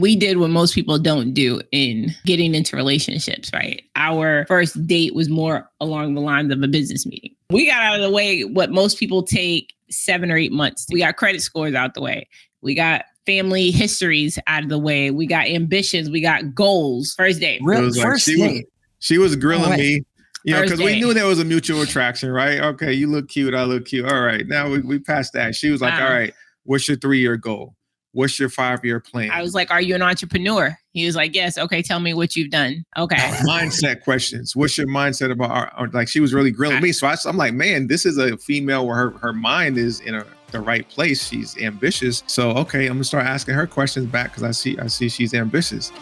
we did what most people don't do in getting into relationships, right? Our first date was more along the lines of a business meeting. We got out of the way what most people take 7 or 8 months. We got credit scores out the way. We got family histories out of the way. We got ambitions. We got goals. First date. She was grilling me, because we knew there was a mutual attraction, right? Okay, you look cute. I look cute. All right. Now we passed that. She was like, all right, what's your 3-year goal? What's your 5-year plan? I was like, are you an entrepreneur? He was like, yes. Okay, tell me what you've done. Okay. Mindset questions. What's your mindset about like, she was really grilling me. So I'm like, man, this is a female where her mind is in the right place. She's ambitious. So, okay, I'm gonna start asking her questions back because I see she's ambitious.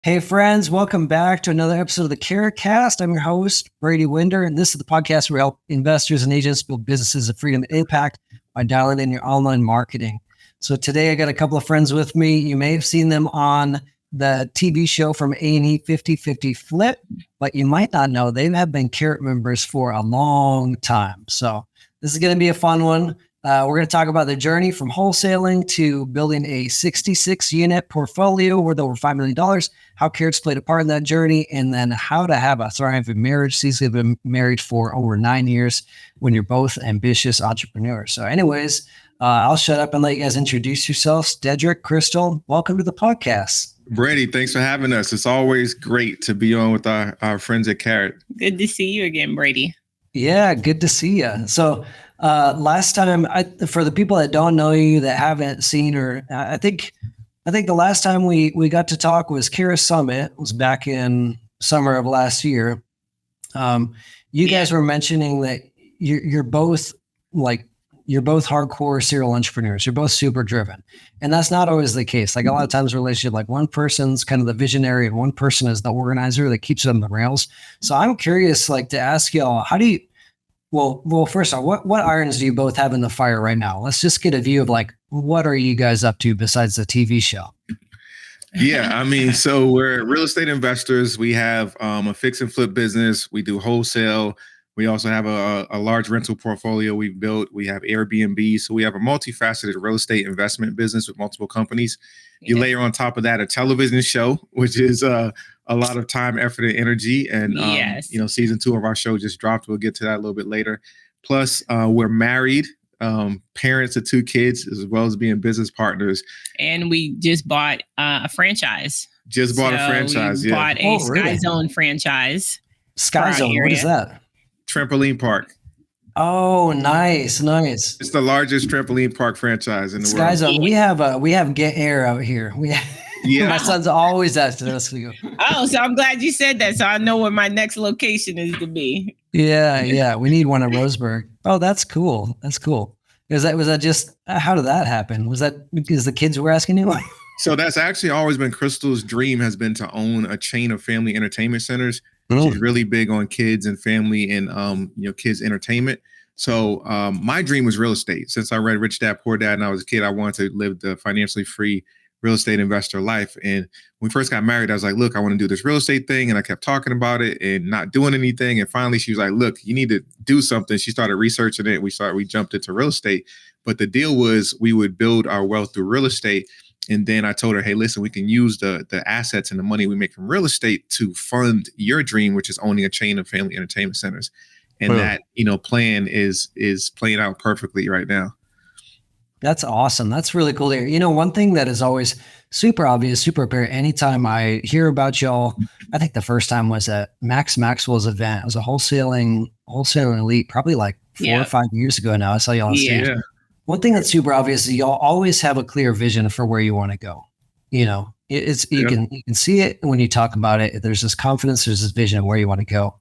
Hey friends, welcome back to another episode of the CareCast. I'm your host, Brady Winder, and this is the podcast where we help investors and agents build businesses of freedom and impact by dialing in your online marketing. So today I got a couple of friends with me. You may have seen them on the TV show from A&E 50/50 Flip, but you might not know they have been Carrot members for a long time. So this is going to be a fun one. We're going to talk about the journey from wholesaling to building a 66-unit portfolio worth over $5 million, how Carrots played a part in that journey, and then how to have a thriving marriage. These have been married for over 9 years when you're both ambitious entrepreneurs. So anyways, I'll shut up and let you guys introduce yourselves. Dedric, Krystal, welcome to the podcast. Brady, thanks for having us. It's always great to be on with our friends at Carrot. Good to see you again, Brady. Yeah, good to see you. So last time, for the people that don't know you, that haven't seen her, I think the last time we got to talk was Kira Summit. It was back in summer of last year. You guys were mentioning that you're both hardcore serial entrepreneurs. You're both super driven. And that's not always the case. Like a lot of times in a relationship, like one person's kind of the visionary and one person is the organizer that keeps it on the rails. So I'm curious, like, to ask y'all, how do you, well, first of all, what irons do you both have in the fire right now? Let's just get a view of like, what are you guys up to besides the TV show? Yeah, I mean, so we're real estate investors. We have a fix and flip business. We do wholesale. We also have a large rental portfolio we've built. We have Airbnb. So we have a multifaceted real estate investment business with multiple companies. You layer on top of that a television show, which is a lot of time, effort, and energy. And, season 2 of our show just dropped. We'll get to that a little bit later. Plus, we're married, parents of 2 kids, as well as being business partners. And we just bought a franchise. We bought a Sky Zone franchise. Sky Zone, what is that? Trampoline park. Oh, nice. It's the largest trampoline park franchise in the world. Sky Zone. We have Get Air out here. My son's always asking us to go. Oh, so I'm glad you said that, so I know where my next location is to be. Yeah. We need one in Roseburg. Oh, that's cool. Was that just how did that happen? Was that because the kids were asking you? So that's actually always been Krystal's dream, has been to own a chain of family entertainment centers. She's really big on kids and family and kids entertainment. So my dream was real estate. Since I read Rich Dad Poor Dad and I was a kid, I wanted to live the financially free real estate investor life. And when we first got married, I was like, look, I want to do this real estate thing. And I kept talking about it and not doing anything. And finally she was like, look, you need to do something. She started researching it. We jumped into real estate. But the deal was we would build our wealth through real estate. And then I told her, hey, listen, we can use the assets and the money we make from real estate to fund your dream, which is owning a chain of family entertainment centers. And that, plan is playing out perfectly right now. That's awesome. That's really cool to hear. One thing that is always super obvious, super apparent anytime I hear about y'all, I think the first time was at Max Maxwell's event. It was a wholesaling elite, probably like 4 or 5 years ago now. I saw y'all on stage. Yeah. One thing that's super obvious is y'all always have a clear vision for where you want to go. You can see it when you talk about it. There's this confidence, there's this vision of where you want to go.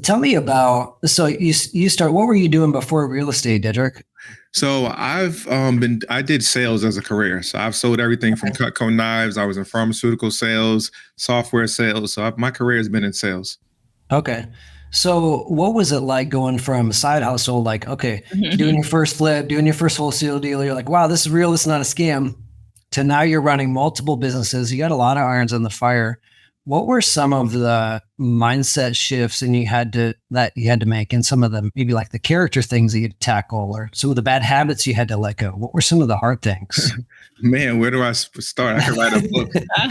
Tell me about, so you start, what were you doing before real estate, Dedric? So I did sales as a career. So I've sold everything from Cutco knives. I was in pharmaceutical sales, software sales. So my career has been in sales. Okay. So what was it like going from side hustle, like, okay, doing your first flip, doing your first wholesale deal, you're like, wow, this is real, it's not a scam, to now you're running multiple businesses. You got a lot of irons in the fire. what were some of the mindset shifts that you had to make, and some of the maybe like the character things that you had to tackle, or some of the bad habits you had to let go? What were some of the hard things? Man, where do I start? I could write a book. I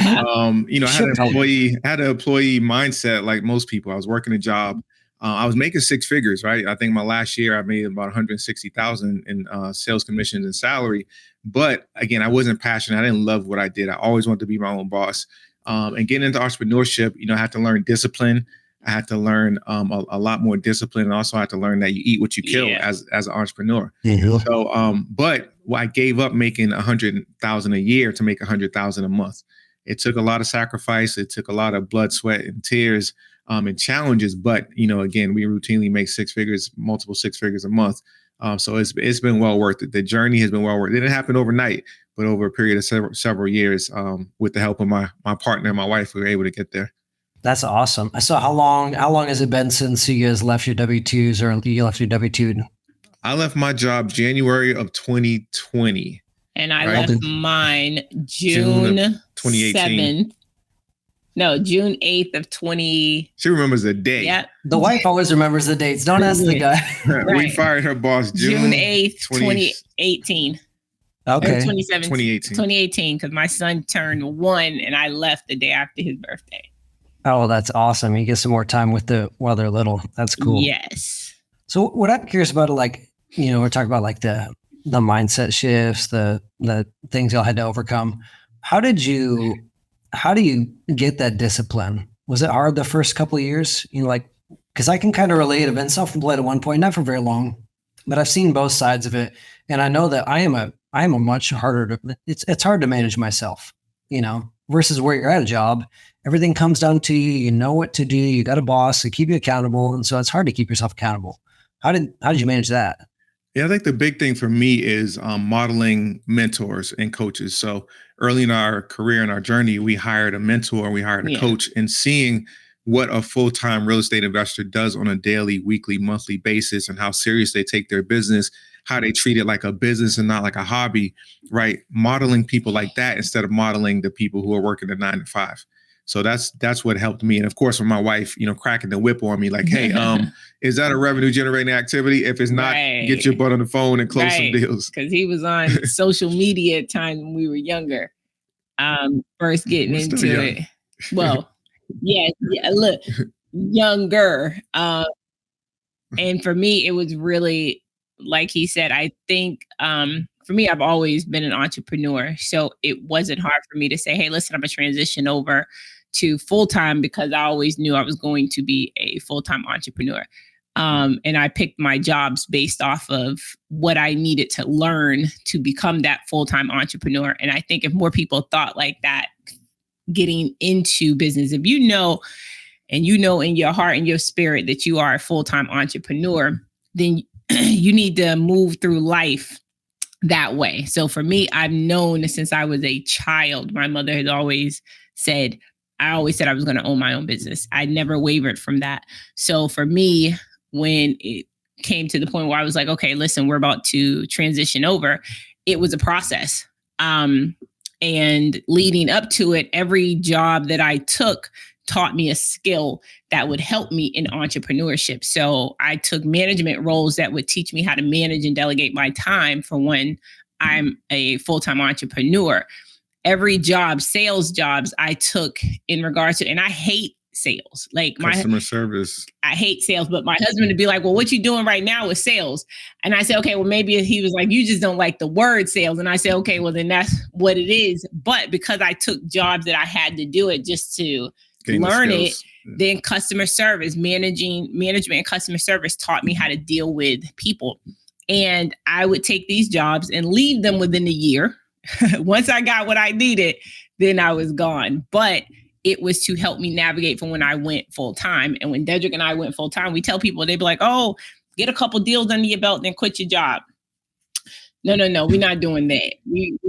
had an employee mindset like most people. I was working a job. I was making six figures, right? I think my last year I made about 160,000 in sales commissions and salary. But again, I wasn't passionate. I didn't love what I did. I always wanted to be my own boss. And getting into entrepreneurship, I had to learn discipline. I had to learn a lot more discipline, and also I had to learn that you eat what you kill as an entrepreneur. Mm-hmm. So, but I gave up making 100,000 a year to make 100,000 a month. It took a lot of sacrifice. It took a lot of blood, sweat, and tears, and challenges. But again, we routinely make multiple six figures a month. So it's been well worth it. The journey has been well worth it. It didn't happen overnight, but over a period of several years, with the help of my partner and my wife, we were able to get there. That's awesome. So how long has it been since you guys left your W-2s, or you left your W-2? I left my job January of 2020. And I left mine June 2018. June 8th of 20. She remembers the day. Yeah. The wife always remembers the dates. Don't ask the guy. Right. We fired her boss June 8th, 2018. Okay. 2018, because my son turned 1 and I left the day after his birthday. Oh, that's awesome. You get some more time while they're little. That's cool. Yes. So what I'm curious about, we're talking about like the mindset shifts, the things y'all had to overcome. How do you get that discipline? Was it hard the first couple of years? Because I can kind of relate. I've been self-employed at one point, not for very long, but I've seen both sides of it. And I know that I am a much harder it's hard to manage myself, versus where you're at a job. Everything comes down to you. You know what to do. You got a boss to keep you accountable. And so it's hard to keep yourself accountable. How did you manage that? Yeah, I think the big thing for me is modeling mentors and coaches. So early in our career and our journey, we hired a mentor, we hired a coach, and seeing what a full-time real estate investor does on a daily, weekly, monthly basis, and how serious they take their business, how they treat it like a business and not like a hobby, right? Modeling people like that instead of modeling the people who are working a 9 to 5. So that's what helped me. And of course, with my wife, cracking the whip on me like, hey, is that a revenue generating activity? If it's not, get your butt on the phone and close some deals. Because he was on social media at times when we were younger, first getting into it. Well, look, younger. And for me, it was really, like he said, I think for me, I've always been an entrepreneur. So it wasn't hard for me to say, hey, listen, I'm going to transition over to full-time, because I always knew I was going to be a full-time entrepreneur. And I picked my jobs based off of what I needed to learn to become that full-time entrepreneur. And I think if more people thought like that, getting into business, if you know in your heart and your spirit that you are a full-time entrepreneur, then you need to move through life that way. So for me, I've known since I was a child, my mother had always said, I always said I was going to own my own business. I never wavered from that. So for me, when it came to the point where I was like, okay, listen, we're about to transition over, it was a process. And leading up to it, every job that I took taught me a skill that would help me in entrepreneurship. So I took management roles that would teach me how to manage and delegate my time for when I'm a full-time entrepreneur. Every job, sales jobs I took in regards to, and I hate sales, like customer service. I hate sales, but my husband would be like, well, what you doing right now with sales? And I said, okay, well, maybe he was like, you just don't like the word sales. And I said, okay, well, then that's what it is. But because I took jobs that I had to do it just to learn it, then customer service, management and customer service taught me how to deal with people. And I would take these jobs and leave them within a year. Once I got what I needed, then I was gone. But it was to help me navigate from when I went full time. And when Dedric and I went full time, we tell people, they'd be like, oh, get a couple deals under your belt, then quit your job. No, we're not doing that.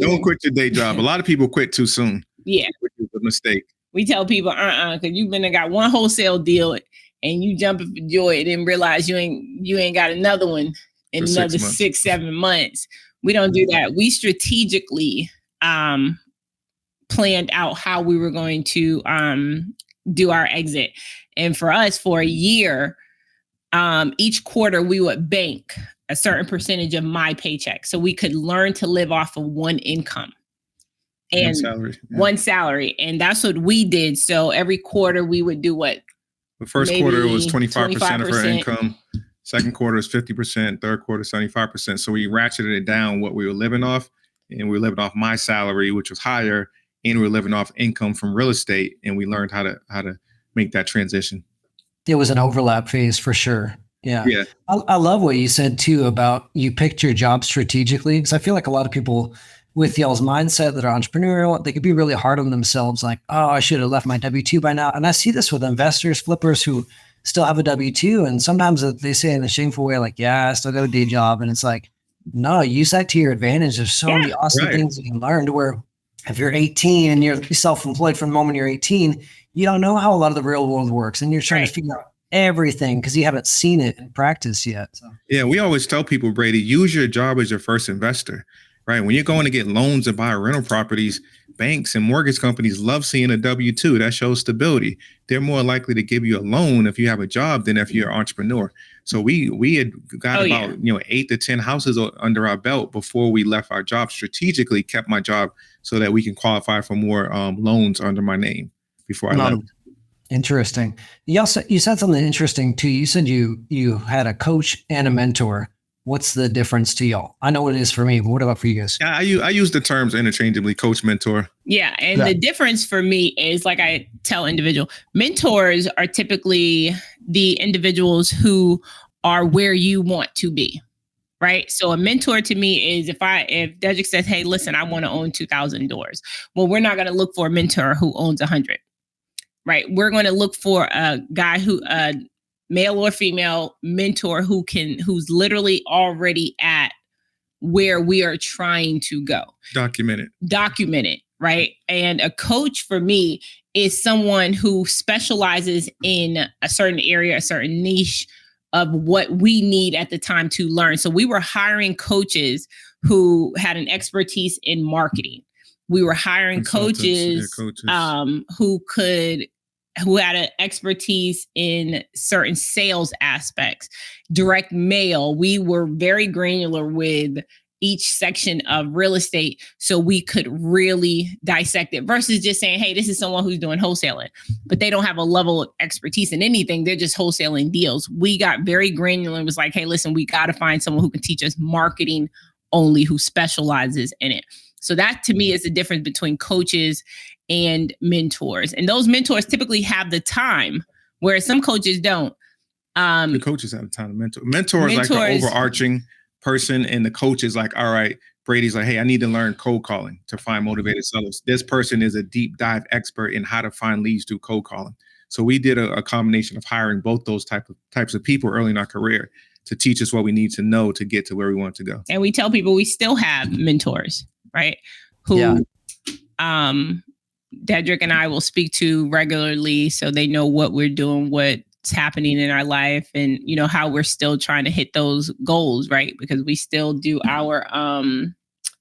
Don't quit your day job. A lot of people quit too soon. Yeah. Which is a mistake. We tell people, because you've been and got one wholesale deal and you jumping for joy and then realize you ain't got another one in another 6-7 months. We don't do that. We strategically planned out how we were going to do our exit. And for us, for a year, each quarter we would bank a certain percentage of my paycheck so we could learn to live off of one income and one salary. And that's what we did. So every quarter we would do what? The first quarter was 25% of our income. Second quarter is 50%. Third quarter, 75%. So we ratcheted it down what we were living off, and we were living off my salary, which was higher, and we were living off income from real estate. And we learned how to make that transition. It was an overlap phase for sure. Yeah. I love what you said too about you picked your job strategically, because I feel like a lot of people with y'all's mindset that are entrepreneurial, they could be really hard on themselves. Like, oh, I should have left my W-2 by now. And I see this with investors, flippers who still have a W-2. And sometimes they say in a shameful way, like, yeah, I still got a day job. And it's like, no, use that to your advantage. There's so many awesome things you can learn to where if you're 18 and you're self-employed from the moment you're 18, you don't know how a lot of the real world works. And you're trying to figure out everything because you haven't seen it in practice yet. So. Yeah, we always tell people, Brady, use your job as your first investor, right? When you're going to get loans and buy rental properties, banks and mortgage companies love seeing a W-2. That shows stability. They're more likely to give you a loan if you have a job than if you're an entrepreneur. So we had got 8 to 10 houses under our belt before we left our job. Strategically kept my job so that we can qualify for more loans under my name before I left. Interesting. You said something interesting too. You said you had a coach and a mentor. What's the difference to y'all? I know what it is for me, but what about for you guys? I use the terms interchangeably, coach, mentor. Yeah. And the difference for me is, like I tell individual, mentors are typically the individuals who are where you want to be. Right. So a mentor to me is if Dedric says, hey, listen, I want to own 2,000 doors. Well, we're not going to look for a mentor who owns 100. Right. We're going to look for a guy who male or female mentor who's literally already at where we are trying to go. Document it. Right. And a coach for me is someone who specializes in a certain area, a certain niche of what we need at the time to learn. So we were hiring coaches who had an expertise in marketing. We were hiring coaches. Who had an expertise in certain sales aspects, direct mail. We were very granular with each section of real estate so we could really dissect it versus just saying, hey, this is someone who's doing wholesaling, but they don't have a level of expertise in anything. They're just wholesaling deals. We got very granular and was like, hey, listen, we got to find someone who can teach us marketing only, who specializes in it. So that to me is the difference between coaches and mentors. And those mentors typically have the time, whereas some coaches don't. The coaches have the time to mentor. Mentor is like the overarching person, and the coach is like, all right, Brady's like, hey, I need to learn cold calling to find motivated sellers. This person is a deep dive expert in how to find leads through cold calling. So we did a combination of hiring both those types of people early in our career to teach us what we need to know to get to where we want to go. And we tell people we still have mentors, right? Dedric and I will speak to regularly so they know what we're doing, what's happening in our life, and how we're still trying to hit those goals, right? Because we still do our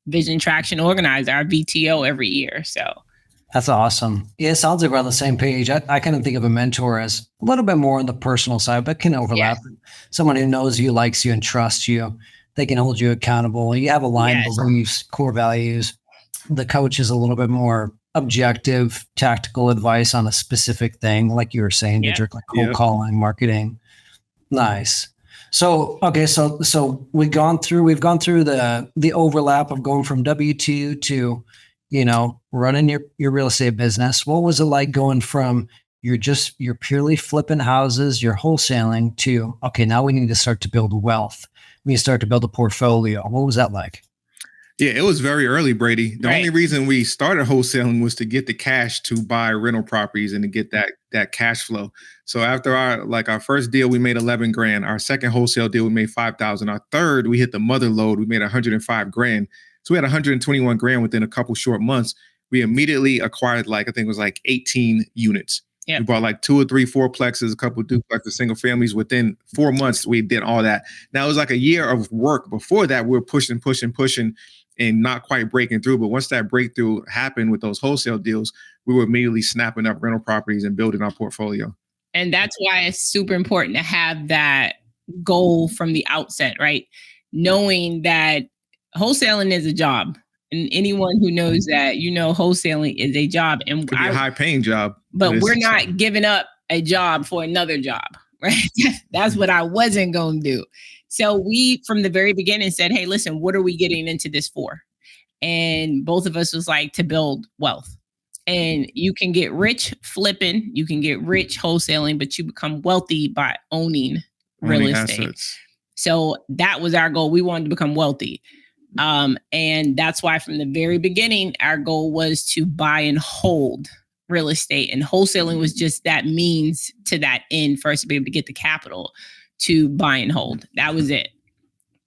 Vision Traction Organizer, our VTO every year. So that's awesome. Yeah, it sounds like we're on the same page. I kind of think of a mentor as a little bit more on the personal side, but can overlap. Yes. Someone who knows you, likes you, and trusts you. They can hold you accountable. You have aligned beliefs, core values. The coach is a little bit more objective, tactical advice on a specific thing, like you were saying, Dedric, like cold calling, marketing. Nice. So, okay, so we've gone through the overlap of going from W-2 to, running your real estate business. What was it like going from you're purely flipping houses, you're wholesaling to, okay, now we need to start to build wealth. We need to start to build a portfolio. What was that like? Yeah, it was very early, Brady. The only reason we started wholesaling was to get the cash to buy rental properties and to get that cash flow. So after our first deal, we made 11 grand. Our second wholesale deal, we made 5,000. Our third, we hit the mother load. We made 105 grand. So we had 121 grand within a couple short months. We immediately acquired I think it was 18 units. Yep. We bought 2 or 3 fourplexes, a couple of duplexes, single families. Within 4 months, we did all that. Now it was a year of work. Before that, we were pushing. and not quite breaking through. But once that breakthrough happened with those wholesale deals, we were immediately snapping up rental properties and building our portfolio. And that's why it's super important to have that goal from the outset, right? Knowing that wholesaling is a job. And anyone who knows that, wholesaling is a job. And it could be a high paying job. But we're not giving up a job for another job, right? That's what I wasn't going to do. So we, from the very beginning, said, hey, listen, what are we getting into this for? And both of us was like, to build wealth. And you can get rich flipping, you can get rich wholesaling, but you become wealthy by owning real estate. Assets. So that was our goal. We wanted to become wealthy. And that's why from the very beginning, our goal was to buy and hold real estate. And wholesaling was just that means to that end for us to be able to get the capital to buy and hold. That was it.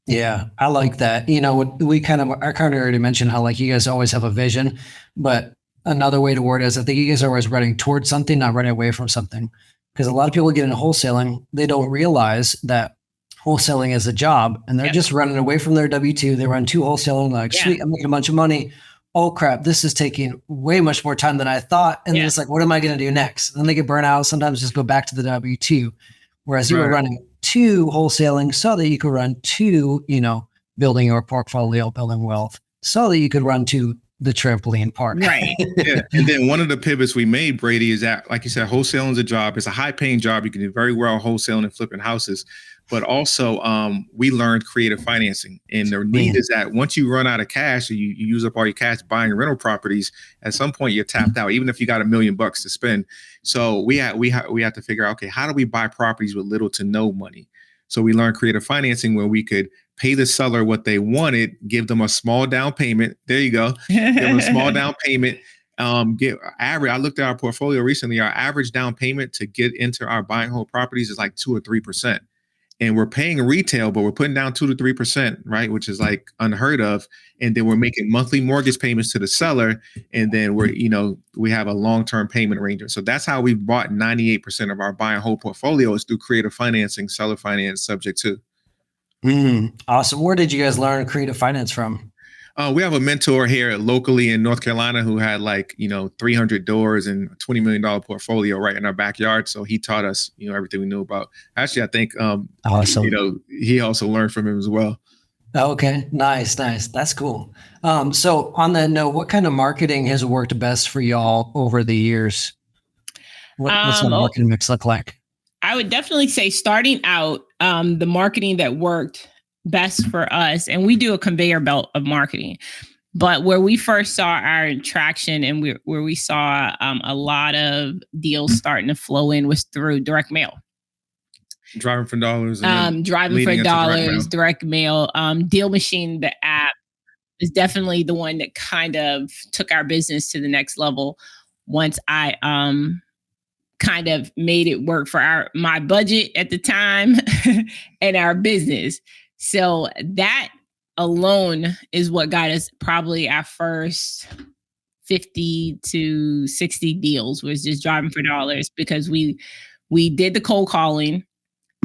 Yeah, I like that. I kind of already mentioned how like you guys always have a vision, but another way to word it is I think you guys are always running towards something, not running away from something. Because a lot of people get into wholesaling, they don't realize that wholesaling is a job and they're just running away from their W-2. They run to wholesaling like, sweet, I'm making a bunch of money. Oh crap, this is taking way much more time than I thought. And then it's like, what am I going to do next? And then they get burnt out. Sometimes just go back to the W-2. Whereas you were running to wholesaling so that you could run to, building your portfolio, building wealth, so that you could run to the trampoline part. Right. Yeah. And then one of the pivots we made, Brady, is that, like you said, wholesaling is a job. It's a high paying job. You can do very well wholesaling and flipping houses. But also we learned creative financing. And the need is that once you run out of cash or you use up all your cash buying rental properties, at some point you're tapped out, even if you got $1 million to spend. So we had to figure out, okay, how do we buy properties with little to no money? So we learned creative financing where we could pay the seller what they wanted, give them a small down payment. There you go. Give them a small down payment. I looked at our portfolio recently. Our average down payment to get into our buy and hold properties is like 2 or 3%. And we're paying retail, but we're putting down 2 to 3%, right? Which is like unheard of. And then we're making monthly mortgage payments to the seller. And then we have a long-term payment arrangement. So that's how we've bought 98% of our buy and hold portfolio is through creative financing, seller finance subject to. Awesome. Where did you guys learn creative finance from? We have a mentor here locally in North Carolina who had 300 doors and a $20 million portfolio right in our backyard. So he taught us, everything we knew about. Actually, I think, awesome. He also learned from him as well. Okay. Nice. That's cool. So on that note, what kind of marketing has worked best for y'all over the years? What's the marketing mix look like? I would definitely say starting out, the marketing that worked best for us, and we do a conveyor belt of marketing, but where we first saw our traction and where we saw a lot of deals starting to flow in was through direct mail. Driving for dollars. Direct mail. Deal Machine, the app, is definitely the one that kind of took our business to the next level. Once I kind of made it work for my budget at the time and our business. So that alone is what got us probably our first 50 to 60 deals, was just driving for dollars, because we did the cold calling,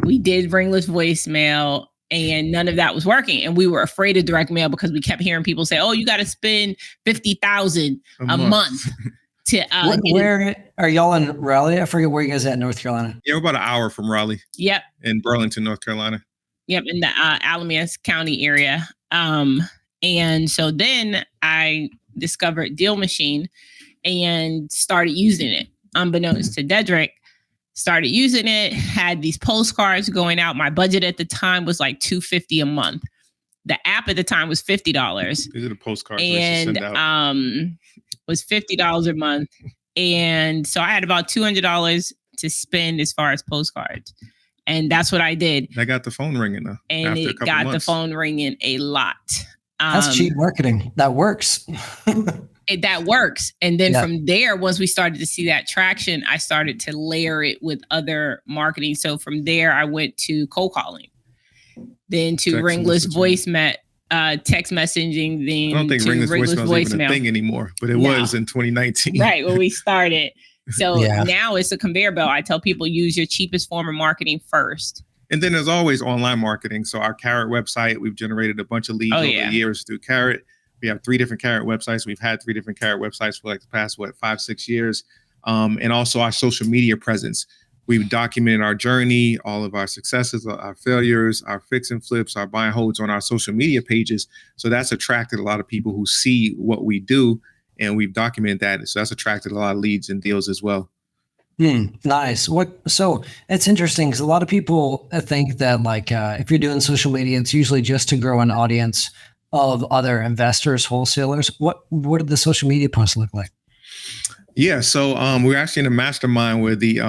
we did ringless voicemail, and none of that was working. And we were afraid of direct mail because we kept hearing people say, oh, you got to spend $50,000 a month. Where are y'all in Raleigh? I forget where you guys at in North Carolina. Yeah, we're about an hour from Raleigh. Yep. In Burlington, North Carolina. Yep, in the Alamance County area. And so then I discovered Deal Machine and started using it. Unbeknownst to Dedric, started using it, had these postcards going out. My budget at the time was like $250 a month. The app at the time was $50. These are the postcards and was $50 a month. And so I had about $200 to spend as far as postcards. And that's what I did. I got the phone ringing though. And it got the phone ringing a lot. That's cheap marketing. That works. That works. And then from there, once we started to see that traction, I started to layer it with other marketing. So from there, I went to cold calling, then to ringless voicemail, text messaging. Then I don't think ringless voicemail is even a thing anymore, but it was in 2019. Right, when we started. So now it's a conveyor belt. I tell people, use your cheapest form of marketing first. And then there's always online marketing. So our Carrot website, we've generated a bunch of leads over the years through Carrot. We have 3 different Carrot websites. We've had 3 different Carrot websites for like the past, 5-6 years. And also our social media presence. We've documented our journey, all of our successes, our failures, our fix and flips, our buy and holds on our social media pages. So that's attracted a lot of people who see what we do, and we've documented that. So that's attracted a lot of leads and deals as well. Nice. So it's interesting because a lot of people think that if you're doing social media, it's usually just to grow an audience of other investors, wholesalers. What did the social media posts look like? Yeah, so we're actually in a mastermind where the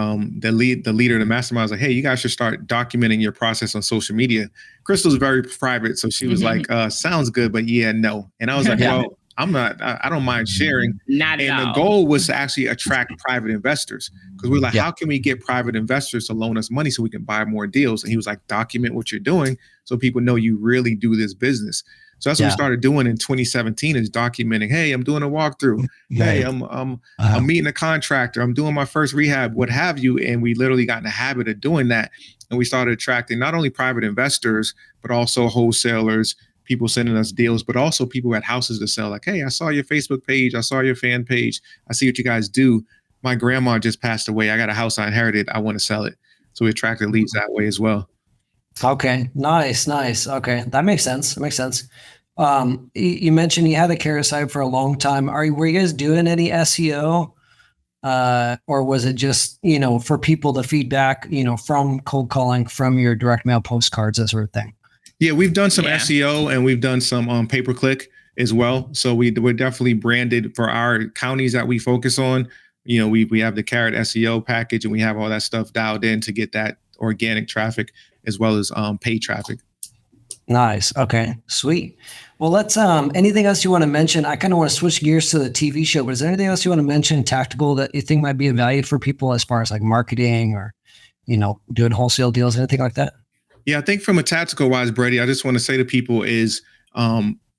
leader of the mastermind was like, hey, you guys should start documenting your process on social media. Krystal's very private, so she was like, sounds good, but yeah, no. And I was like, well, I don't mind sharing. Not at all. And the goal was to actually attract private investors, because we're like, how can we get private investors to loan us money so we can buy more deals? And he was like, document what you're doing so people know you really do this business. So that's what we started doing in 2017, is documenting, hey, I'm doing a walkthrough. Hey, I'm meeting a contractor. I'm doing my first rehab, what have you. And we literally got in the habit of doing that. And we started attracting not only private investors, but also wholesalers, people sending us deals, but also people who had houses to sell. Like, hey, I saw your Facebook page. I saw your fan page. I see what you guys do. My grandma just passed away. I got a house I inherited. I want to sell it. So we attracted leads that way as well. Okay. Nice. Okay. That makes sense. You mentioned you had the Carrot site for a long time. Were you guys doing any SEO? Or was it just, for people to feedback, from cold calling, from your direct mail postcards, that sort of thing? Yeah, we've done some SEO, and we've done some pay-per-click as well. So we're definitely branded for our counties that we focus on. We have the Carrot SEO package, and we have all that stuff dialed in to get that organic traffic as well as paid traffic. Nice. Okay, sweet. Well, let's, anything else you want to mention? I kind of want to switch gears to the TV show, but is there anything else you want to mention tactical that you think might be of value for people as far as like marketing or, doing wholesale deals, anything like that? Yeah, I think from a tactical wise, Brady, I just want to say to people is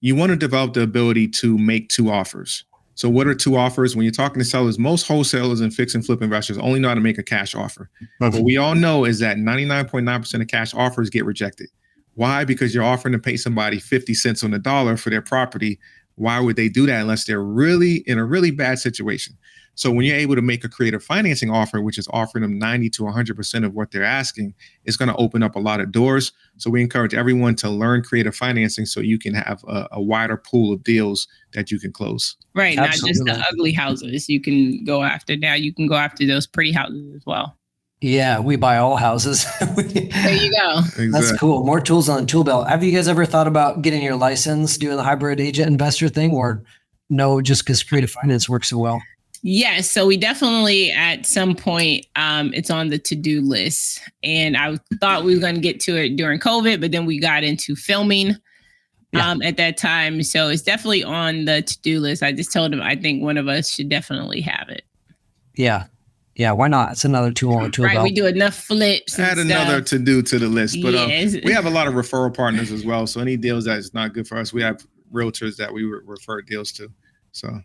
you want to develop the ability to make 2 offers. So what are 2 offers? When you're talking to sellers, most wholesalers and fix and flip investors only know how to make a cash offer. What we all know is that 99.9% of cash offers get rejected. Why? Because you're offering to pay somebody 50 cents on the dollar for their property. Why would they do that unless they're really in a really bad situation? So when you're able to make a creative financing offer, which is offering them 90 to 100% of what they're asking, it's going to open up a lot of doors. So we encourage everyone to learn creative financing so you can have a wider pool of deals that you can close. Right. Absolutely. Not just the ugly houses you can go after. Now you can go after those pretty houses as well. Yeah, we buy all houses. There you go. Exactly. That's cool. More tools on the tool belt. Have you guys ever thought about getting your license, doing the hybrid agent investor thing, or no, just because creative finance works so well? Yes. So we definitely, at some point, it's on the to-do list. And I thought we were going to get to it during COVID, but then we got into filming at that time. So it's definitely on the to-do list. I just told him, I think one of us should definitely have it. Yeah. Yeah, why not? It's another tool on the tool belt. We do enough flips. Add another to do to the list. But Yes. we have a lot of referral partners as well. So any deals that's not good for us, we have realtors that we refer deals to. So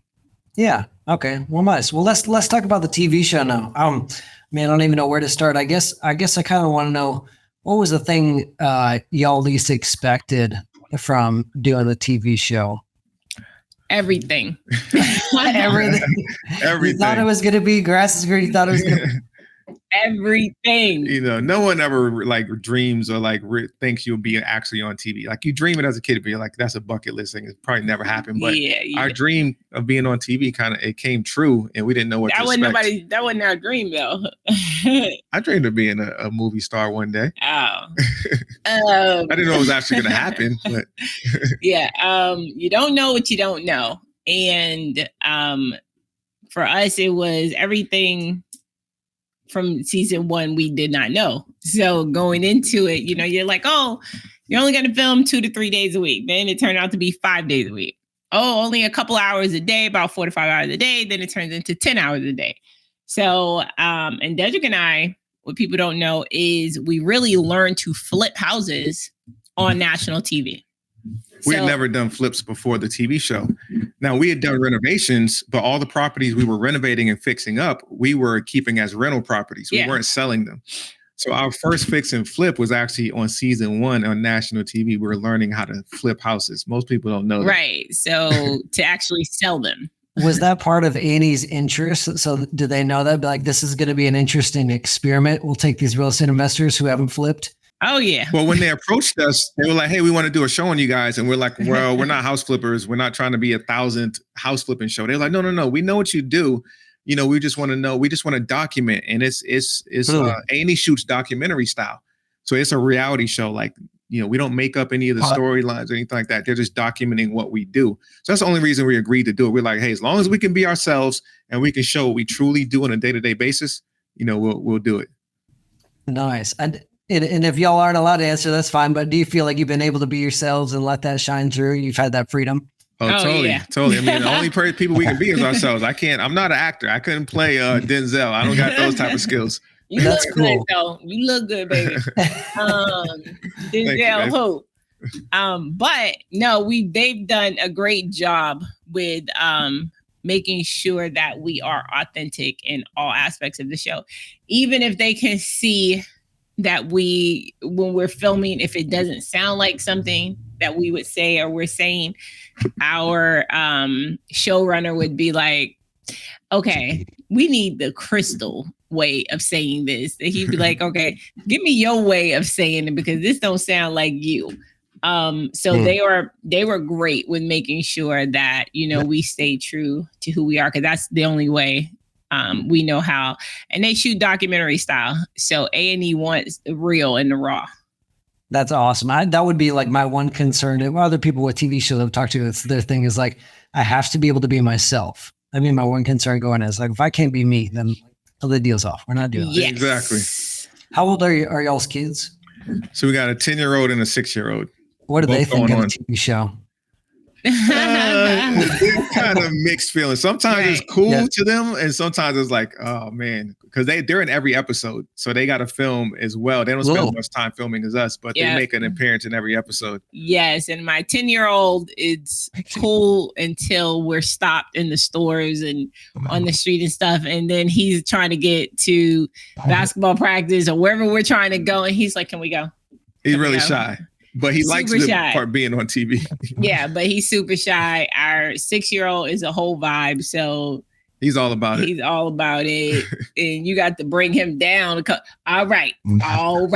yeah. Okay. Well, nice. Well, let's talk about the TV show now. Man, I don't even know where to start. I guess I kind of want to know, what was the thing y'all least expected from doing the TV show? Everything. Everything. You thought it was going to be grass is green. You thought it was going to Everything. No one ever dreams or thinks you'll be actually on TV. Like, you dream it as a kid, but you're like, that's a bucket list thing. It probably never happened. But our dream of being on TV it came true, and we didn't know what to expect. That wasn't our dream, though. I dreamed of being a movie star one day. Oh. I didn't know it was actually going to happen, but yeah. You don't know what you don't know. And for us, it was everything from season 1 we did not know. So going into it, you're like, oh, you're only going to film 2 to 3 days a week. Then it turned out to be 5 days a week. Oh, only a couple hours a day, about 4 to 5 hours a day. Then it turns into 10 hours a day. So, and Dedric and I, what people don't know is we really learned to flip houses on national TV. We had never done flips before the TV show. Now, we had done renovations, but all the properties we were renovating and fixing up, we were keeping as rental properties. We weren't selling them. So our first fix and flip was actually on season 1 on national TV. We were learning how to flip houses. Most people don't know that. Right. So to actually sell them. Was that part of A&E's interest? So do they know that? Like, this is going to be an interesting experiment. We'll take these real estate investors who haven't flipped. Oh, yeah. Well, when they approached us, they were like, hey, we want to do a show on you guys. And we're like, well, we're not house flippers. We're not trying to be 1,000th house flipping show. They're like, no. We know what you do. You know, we just want to know. We just want to document. And it's A&E shoots documentary style. So it's a reality show. Like, you know, we don't make up any of the storylines or anything like that. They're just documenting what we do. So that's the only reason we agreed to do it. We're like, hey, as long as we can be ourselves and we can show what we truly do on a day-to-day basis, you know, we'll do it. Nice. And if y'all aren't allowed to answer, that's fine. But do you feel like you've been able to be yourselves and let that shine through? You've had that freedom? Oh, totally. Yeah. Totally. I mean, the only people we can be is ourselves. I'm not an actor. I couldn't play Denzel. I don't got those type of skills. You That's look cool. good, though. You look good, baby. Denzel who? But no, they've done a great job with making sure that we are authentic in all aspects of the show. Even if they can see that when we're filming, if it doesn't sound like something that we would say or we're saying, our showrunner would be like, okay, we need the Krystal way of saying this. And he'd be like, okay, give me your way of saying it because this don't sound like you. So they were great with making sure that, you know, we stay true to who we are, because that's the only way we know how. And they shoot documentary style. So A&E wants the real and the raw. That's awesome. That would be like my one concern. Other people with TV shows I've talked to, it's their thing is like, I have to be able to be myself. I mean, my one concern going is like, if I can't be me, then the deal's off. We're not doing it. Yes. Exactly. How old are y'all's kids? So we got a 10-year-old and a 6-year-old. What do they Both think of going the on. TV show? Kind of mixed feelings. Sometimes it's cool to them, and sometimes it's like, oh man, because they're in every episode, so they got to film as well. They don't spend as much time filming as us, but they make an appearance in every episode. Yes, and my 10-year-old is cool until we're stopped in the stores and on the street and stuff, and then he's trying to get to basketball practice or wherever we're trying to go, and he's like, "Can we go?" He's really shy. But he likes the part being on TV. Yeah, but he's super shy. Our 6-year-old is a whole vibe. So he's all about it. He's all about it. And you got to bring him down. All right. Don't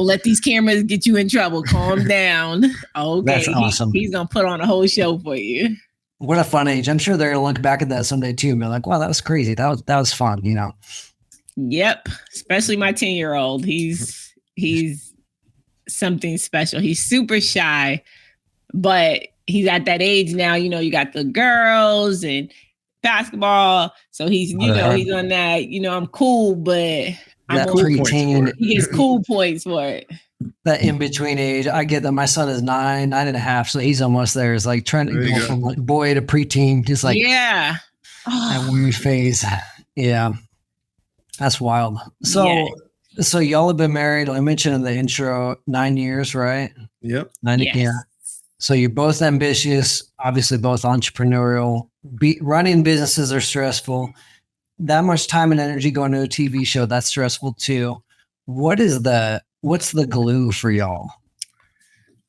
let these cameras get you in trouble. Calm down. Okay. That's awesome. He's going to put on a whole show for you. What a fun age. I'm sure they're going to look back at that someday too and be like, wow, that was crazy. That was fun, you know? Yep. Especially my 10-year-old. He's something special. He's super shy, but he's at that age now, you know, you got the girls and basketball. So he's, you know, he's on that, you know, I'm cool, but I'm preteen. He gets cool points for it. That in between age. I get that. My son is 9.5. So he's almost there. It's like trying to go from like boy to preteen. Just like, yeah. That weird phase. Yeah. That's wild. So y'all have been married, I mentioned in the intro, 9 years, right? Yep. 9 years. Yeah. So you're both ambitious, obviously both entrepreneurial. Running businesses are stressful. That much time and energy going to a TV show, that's stressful too. What's the glue for y'all?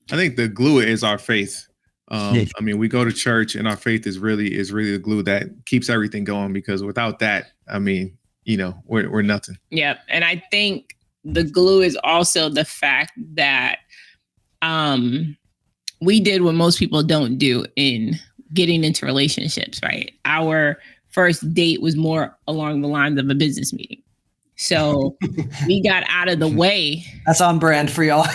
I think the glue is our faith. I mean, we go to church and our faith is really the glue that keeps everything going, because without that, I mean, you know, we're nothing. Yep. And I think the glue is also the fact that we did what most people don't do in getting into relationships, right? Our first date was more along the lines of a business meeting. So we got out of the way. That's on brand for y'all.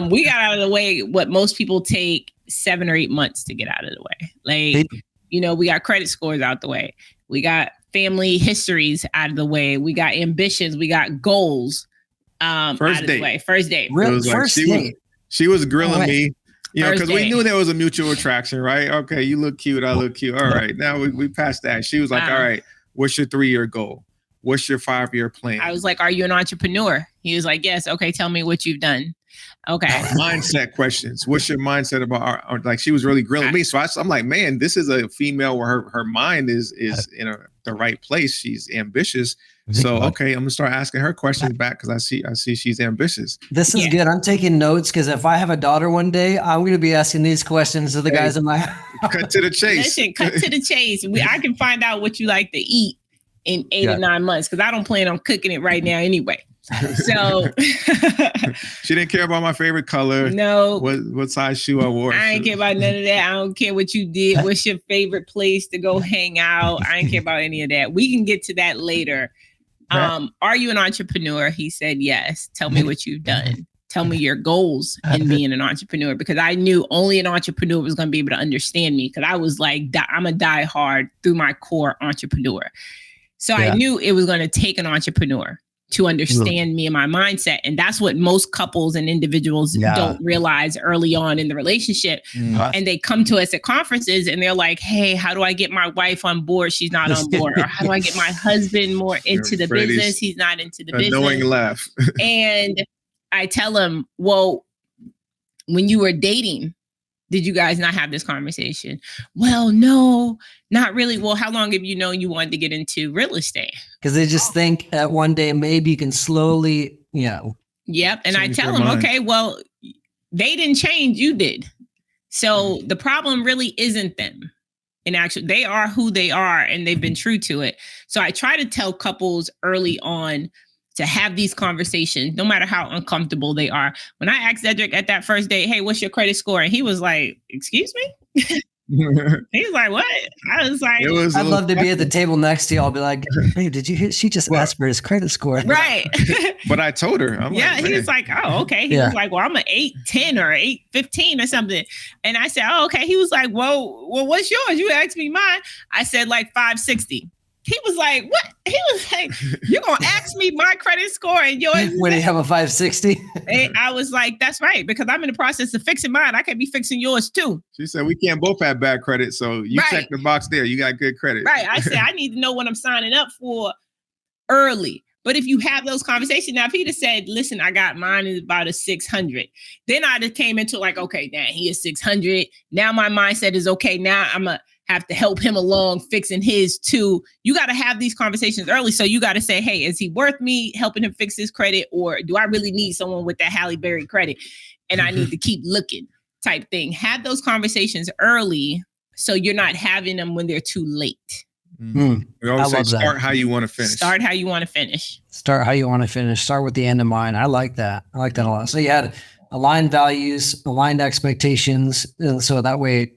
We got out of the way what most people take 7 or 8 months to get out of the way. Like, you know, we got credit scores out the way. We got family histories out of the way. We got ambitions. We got goals out of the way. First date. She was grilling me, you know, because we knew there was a mutual attraction, right? Okay, you look cute. I look cute. All right, now we passed that. She was like, all right, what's your 3-year goal? What's your 5-year plan? I was like, are you an entrepreneur? He was like, yes. Okay, tell me what you've done. Okay. Mindset questions. What's your mindset about like, she was really grilling me. So I'm like, man, this is a female where her mind is in the right place. She's ambitious. So, okay, I'm gonna start asking her questions back because I see she's ambitious. This is good. I'm taking notes because if I have a daughter one day, I'm going to be asking these questions to the guys in my house. Cut to the chase. Listen, cut to the chase. I can find out what you like to eat in 8 or 9 months because I don't plan on cooking it right now anyway. So she didn't care about my favorite color. No. What size shoe I wore. I ain't care about none of that. I don't care what you did. What's your favorite place to go hang out? I ain't care about any of that. We can get to that later. Are you an entrepreneur? He said yes. Tell me what you've done. Tell me your goals in being an entrepreneur, because I knew only an entrepreneur was going to be able to understand me, because I was like, I'm a diehard through my core entrepreneur. So I knew it was going to take an entrepreneur to understand me and my mindset. And that's what most couples and individuals don't realize early on in the relationship. And they come to us at conferences and they're like, hey, how do I get my wife on board? She's not on board. Or how do I get my husband more into the business? He's not into the business. Annoying laugh. And I tell them, well, when you were dating, did you guys not have this conversation? Well, no, not really. Well, how long have you known you wanted to get into real estate? Because they just think that one day maybe you can slowly, Yep. And I tell them, okay, well, they didn't change. You did. So the problem really isn't them. And actually, they are who they are, and they've been true to it. So I try to tell couples early on to have these conversations, no matter how uncomfortable they are. When I asked Dedric at that first date, hey, what's your credit score? And he was like, excuse me? He was like, what? I was like, I'd love to be at the table next to you. I'll be like, hey, did you hear? She just asked for his credit score. Right. But I told her. He was like, oh, okay. He was like, well, I'm an 810 or 815 or something. And I said, oh, okay. He was like, well, what's yours? You asked me mine. I said like 560. He was like, what? He was like, you're going to ask me my credit score and yours? When you have a 560? And I was like, that's right, because I'm in the process of fixing mine. I can be fixing yours too. She said, we can't both have bad credit. So you check the box there. You got good credit. Right. I said, I need to know what I'm signing up for early. But if you have those conversations, now if he'd have said, listen, I got mine is about a 600, then I'd have came into like, okay, now he is 600. Now my mindset is okay. Now I'm a have to help him along fixing his too. You got to have these conversations early. So you got to say, hey, is he worth me helping him fix his credit? Or do I really need someone with that Halle Berry credit? And I need to keep looking type thing. Have those conversations early so you're not having them when they're too late. We always say start how you want to finish. Start how you want to finish. Start how you want to finish. Start with the end in mind. I like that. I like that a lot. So you had aligned values, aligned expectations. And so that way,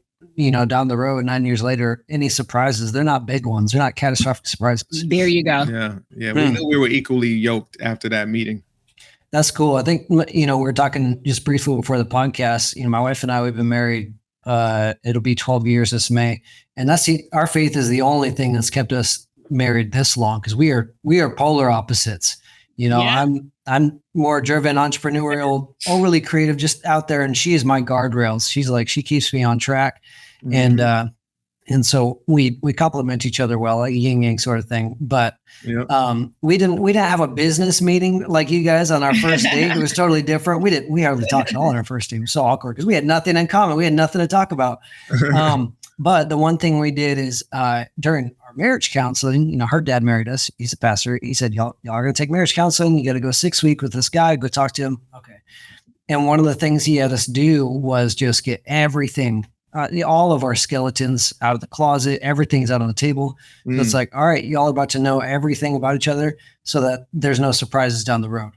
down the road, 9 years later, any surprises, they're not big ones. They're not catastrophic surprises. There you go. Yeah. We knew we were equally yoked after that meeting. That's cool. I think, we were talking just briefly before the podcast, my wife and I, we've been married. It'll be 12 years this May. And our faith is the only thing that's kept us married this long, because we are polar opposites. I'm more driven, entrepreneurial, overly creative, just out there. And she is my guardrails. She keeps me on track. Mm-hmm. And so we complement each other well, like a yin yang sort of thing. But we didn't have a business meeting like you guys on our first date. It was totally different. We hardly talked at all on our first date. It was so awkward because we had nothing in common. We had nothing to talk about. But the one thing we did is during our marriage counseling, her dad married us. He's a pastor. He said, y'all are going to take marriage counseling. You got to go 6 weeks with this guy. Go talk to him. Okay. And one of the things he had us do was just get everything, all of our skeletons out of the closet. Everything's out on the table. So it's like, all right, y'all are about to know everything about each other so that there's no surprises down the road.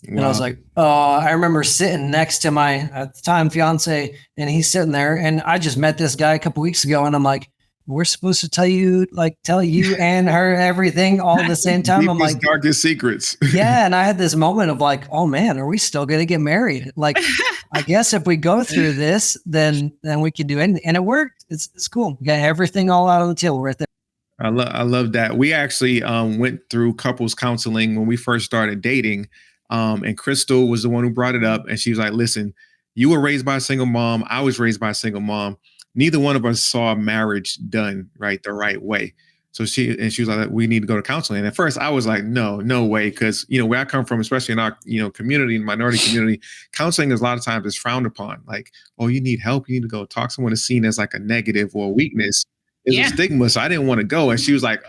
Wow. And I was like, I remember sitting next to my, at the time, fiance, and he's sitting there, and I just met this guy a couple weeks ago, and I'm like, we're supposed to tell you and her everything all at the same time. I'm like, darkest secrets. Yeah. And I had this moment of like, oh man, are we still going to get married? Like, I guess if we go through this, then we can do anything. And it worked. It's cool. We got everything all out on the table right there. I love that. We actually went through couples counseling when we first started dating. And Krystal was the one who brought it up. And she was like, listen, you were raised by a single mom. I was raised by a single mom. Neither one of us saw marriage done the right way. So she was like, we need to go to counseling. And at first I was like, no way. Cause where I come from, especially in our, community, minority community, counseling is a lot of times is frowned upon. Like, oh, you need help. You need to go talk. Someone is seen as like a negative or a weakness. It's a stigma. So I didn't want to go. And she was like,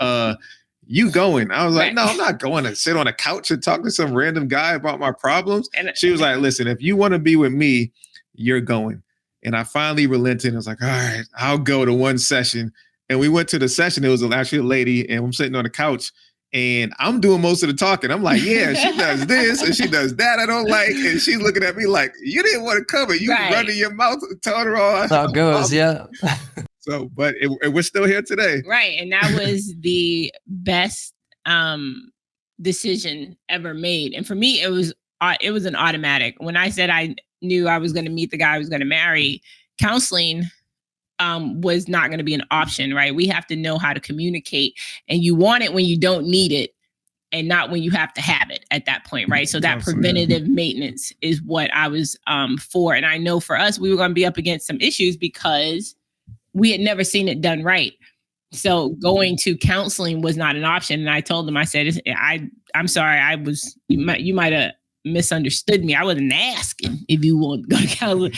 you going? I was like, Right. no, I'm not going to sit on a couch and talk to some random guy about my problems. And she was like, listen, if you want to be with me, you're going. And I finally relented. I was like, all right, I'll go to one session. And we went to the session. It was actually a lady, and I'm sitting on the couch, and I'm doing most of the talking. I'm like, yeah, she does this and she does that I don't like. And she's looking at me like, you didn't want to come and you running your mouth, telling her all. That's how it goes, yeah. So, but we're still here today. Right. And that was the best decision ever made. And for me, it was an automatic. When I said I knew I was going to meet the guy I was going to marry, counseling was not going to be an option, right? We have to know how to communicate, and you want it when you don't need it and not when you have to have it at that point, right? So that preventative maintenance is what I was for. And I know for us, we were going to be up against some issues because we had never seen it done right. So going to counseling was not an option. And I told them, I said, I'm sorry, you might have misunderstood me. I wasn't asking if you want to go to counseling.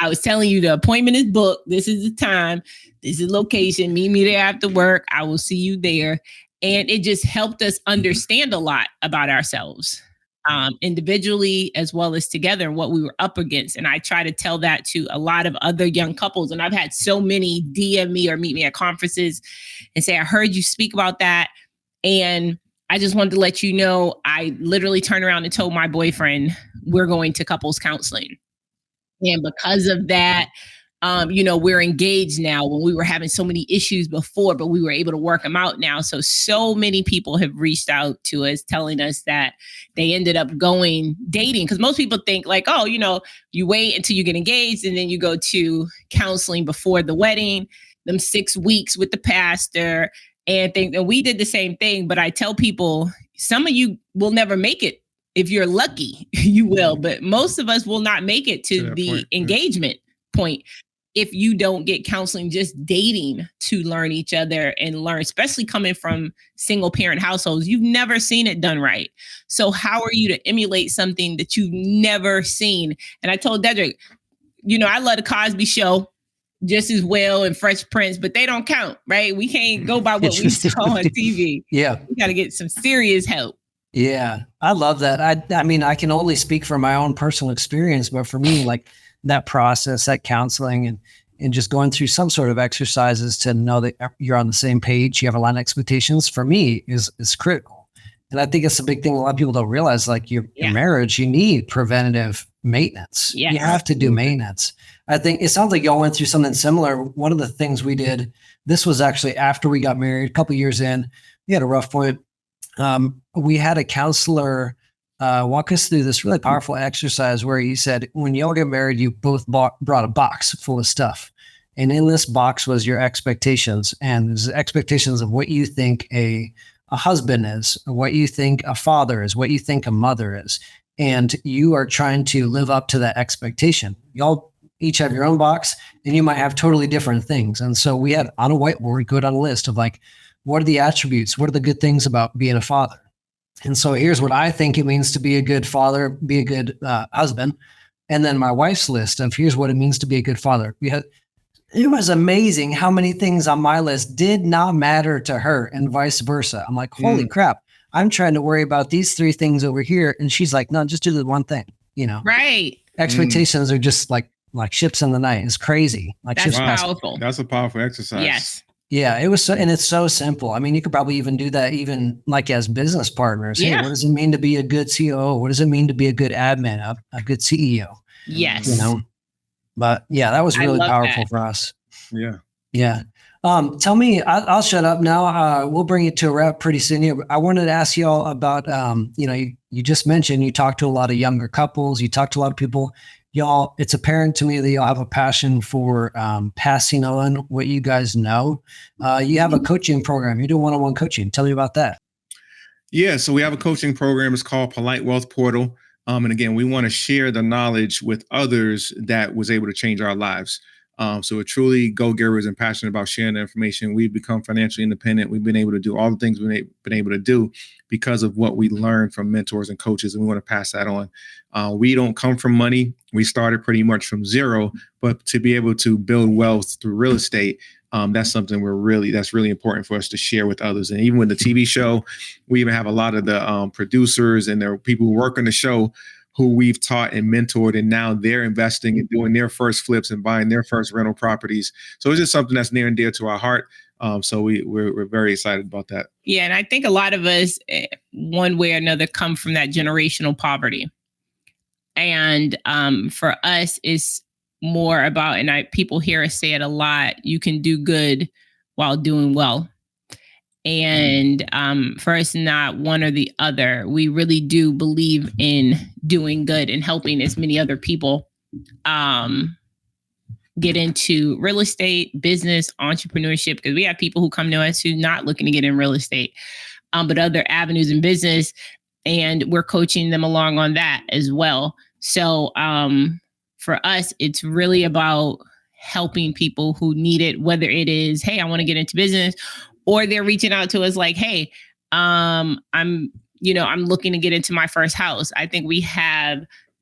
I was telling you the appointment is booked. This is the time. This is location. Meet me there after work. I will see you there. And it just helped us understand a lot about ourselves, individually as well as together, and what we were up against. And I try to tell that to a lot of other young couples. And I've had so many DM me or meet me at conferences and say, I heard you speak about that. And I just wanted to let you know, I literally turned around and told my boyfriend, we're going to couples counseling. And because of that, we're engaged now, when we were having so many issues before, but we were able to work them out now. So many people have reached out to us telling us that they ended up dating. Because most people think like, oh, you wait until you get engaged and then you go to counseling before the wedding, them 6 weeks with the pastor and we did the same thing. But I tell people, some of you will never make it. If you're lucky, you will, but most of us will not make it to the engagement point if you don't get counseling, just dating to learn each other and learn, especially coming from single parent households. You've never seen it done right. So how are you to emulate something that you've never seen? And I told Dedric, I love the Cosby Show just as well and Fresh Prince, but they don't count, right? We can't go by what we saw on TV. Yeah. We got to get some serious help. Yeah, I love that. I mean, I can only speak from my own personal experience, but for me, like that process, that counseling and just going through some sort of exercises to know that you're on the same page, you have a lot of expectations, for me is critical. And I think it's a big thing a lot of people don't realize, like your marriage, you need preventative maintenance. Yes. You have to do maintenance. I think it sounds like y'all went through something similar. One of the things we did, this was actually after we got married, a couple of years in, we had a rough point. We had a counselor walk us through this really powerful exercise where he said, when y'all get married, you both brought a box full of stuff. And in this box was your expectations, and there's expectations of what you think a husband is, what you think a father is, what you think a mother is. And you are trying to live up to that expectation. Y'all each have your own box, and you might have totally different things. And so we had on a whiteboard, go down a list of like, what are the attributes? What are the good things about being a father? And so here's what I think it means to be a good father, be a good husband. And then my wife's list of here's what it means to be a good father. It was amazing how many things on my list did not matter to her and vice versa. I'm like, holy crap. I'm trying to worry about these 3 things over here. And she's like, no, just do the one thing, Right. Expectations are just like ships in the night. It's crazy. Like that's powerful. That's a powerful exercise. Yes. Yeah, it was so, and it's so simple. I mean, you could probably even do that even like as business partners. Yeah. Hey, what does it mean to be a good COO? What does it mean to be a good admin, a good CEO? Yes. But yeah, that was really powerful for us. Yeah. Yeah. Tell me, I'll shut up now. We'll bring it to a wrap pretty soon here. I wanted to ask y'all about, you just mentioned you talk to a lot of younger couples. You talk to a lot of people. Y'all, it's apparent to me that y'all have a passion for passing on what you guys know. You have a coaching program. You do one-on-one coaching. Tell me about that. Yeah, so we have a coaching program. It's called Polite Wealth Portal. And again, we want to share the knowledge with others that was able to change our lives. So we're truly go-getters and passionate about sharing the information. We've become financially independent. We've been able to do all the things we've been able to do because of what we learned from mentors and coaches, and we want to pass that on. We don't come from money. We started pretty much from zero, but to be able to build wealth through real estate, that's something that's really important for us to share with others. And even with the TV show, we even have a lot of the producers and the people who work on the show who we've taught and mentored, and now they're investing and doing their first flips and buying their first rental properties. So it's just something that's near and dear to our heart. So we're very excited about that. Yeah, and I think a lot of us, one way or another, come from that generational poverty. And for us, it's more about, and people hear us say it a lot, you can do good while doing well. And for us, not one or the other. We really do believe in doing good and helping as many other people get into real estate, business, entrepreneurship, because we have people who come to us who are not looking to get in real estate, but other avenues in business. And we're coaching them along on that as well. So for us, it's really about helping people who need it, whether it is, hey, I want to get into business, or they're reaching out to us like, hey, I'm looking to get into my first house. I think we have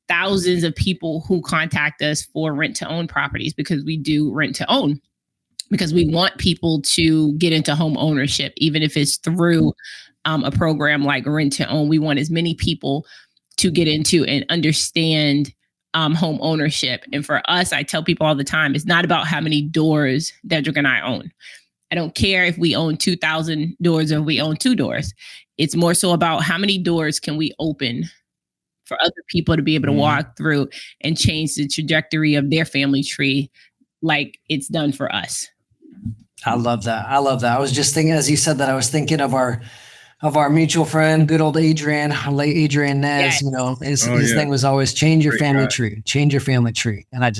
thousands of people who contact us for rent to own properties, because we do rent to own, because we want people to get into home ownership, even if it's through a program like rent to own. We want as many people to get into and understand home ownership. And for us, I tell people all the time, it's not about how many doors Dedric and I own. I don't care if we own 2,000 doors or we own 2 doors. It's more so about how many doors can we open for other people to be able to walk through and change the trajectory of their family tree like it's done for us. I love that. I was just thinking, as you said that, I was thinking of our mutual friend, good old Adrian, late Adrian Nez. Yes. His thing was always change your family tree. And I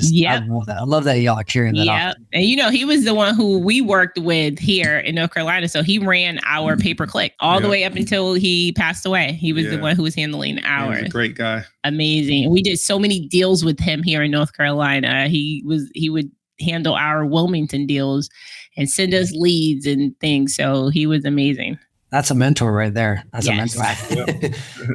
love that. I love that y'all are carrying that off. And he was the one who we worked with here in North Carolina. So he ran our pay-per-click all the way up until he passed away. He was the one who was handling ours. He's a great guy. Amazing. We did so many deals with him here in North Carolina. He would handle our Wilmington deals and send us leads and things. So he was amazing. That's a mentor right there. That's a mentor.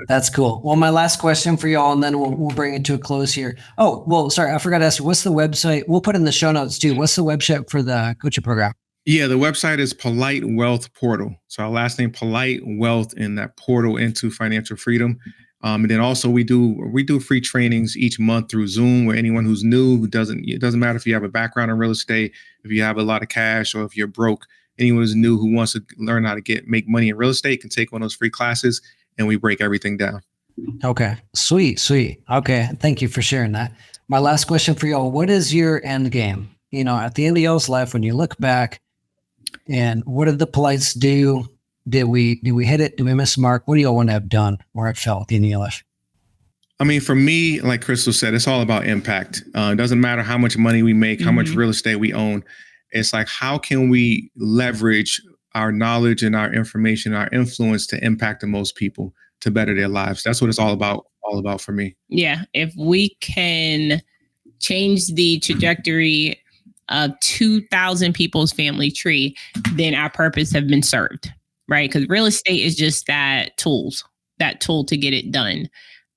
That's cool. Well, my last question for y'all, and then we'll bring it to a close here. Oh, well, sorry, I forgot to ask you, what's the website? We'll put in the show notes too. What's the website for the coaching program? Yeah, the website is Polite Wealth Portal. So our last name, Polite Wealth, and that portal into financial freedom. And then also we do free trainings each month through Zoom, where anyone who's new, it doesn't matter if you have a background in real estate, if you have a lot of cash, or if you're broke. Anyone who's new who wants to learn how to make money in real estate can take one of those free classes, and we break everything down. Okay. Sweet. Okay. Thank you for sharing that. My last question for y'all, what is your end game? At the end of y'all's life, when you look back, and what did the Polites do? Did we hit it? Did we miss the mark? What do y'all want to have done or have felt at the end of your life? I mean, for me, like Krystal said, it's all about impact. It doesn't matter how much money we make, how much real estate we own. It's like, how can we leverage our knowledge and our information, our influence to impact the most people to better their lives? That's what it's all about for me. Yeah. If we can change the trajectory of 2,000 people's family tree, then our purpose have been served, right? Because real estate is just that tool to get it done.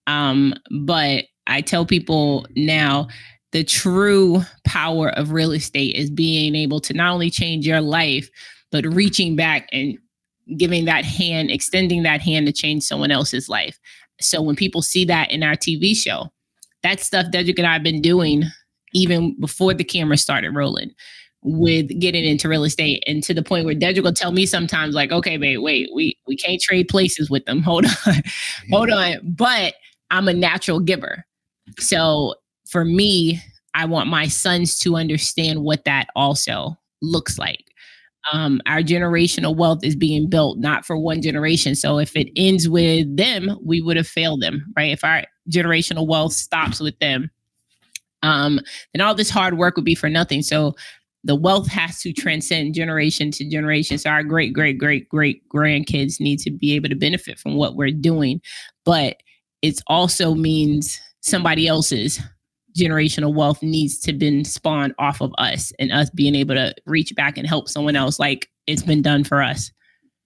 But I tell people now, the true power of real estate is being able to not only change your life, but reaching back and giving that hand, extending that hand to change someone else's life. So when people see that in our TV show, that stuff Dedric and I have been doing even before the camera started rolling with getting into real estate, and to the point where Dedric will tell me sometimes like, okay, babe, wait, we can't trade places with them. Hold on. But I'm a natural giver. So for me, I want my sons to understand what that also looks like. Our generational wealth is being built not for one generation. So if it ends with them, we would have failed them, right? If our generational wealth stops with them, then all this hard work would be for nothing. So the wealth has to transcend generation to generation. So our great grandkids need to be able to benefit from what we're doing. But it also means somebody else's generational wealth needs to be spawned off of us, and us being able to reach back and help someone else like it's been done for us.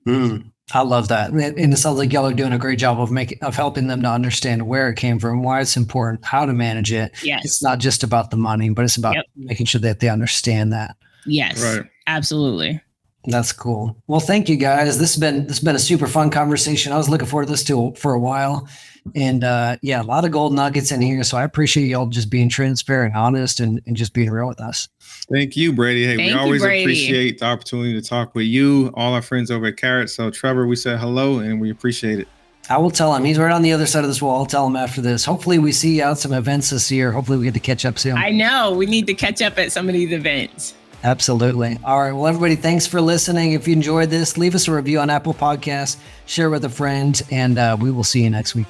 I love that. And it sounds like y'all are doing a great job of helping them to understand where it came from, why it's important, how to manage it. Yes. It's not just about the money, but it's about making sure that they understand that. Yes. Right. Absolutely. That's cool. Well, thank you guys. This has been a super fun conversation. I was looking forward to this for a while. And yeah, a lot of gold nuggets in here. So I appreciate y'all just being transparent, honest, and just being real with us. Thank you, Brady. Hey, Thank we always you, Brady. appreciate the opportunity to talk with you, all our friends over at Carrot. So Trevor, we said hello and we appreciate it. I will tell him. He's right on the other side of this wall. I'll tell him after this. Hopefully we see you out some events this year. Hopefully we get to catch up soon. I know. We need to catch up at some of these events. Absolutely. All right. Well, everybody, thanks for listening. If you enjoyed this, leave us a review on Apple Podcasts, share with a friend, and we will see you next week.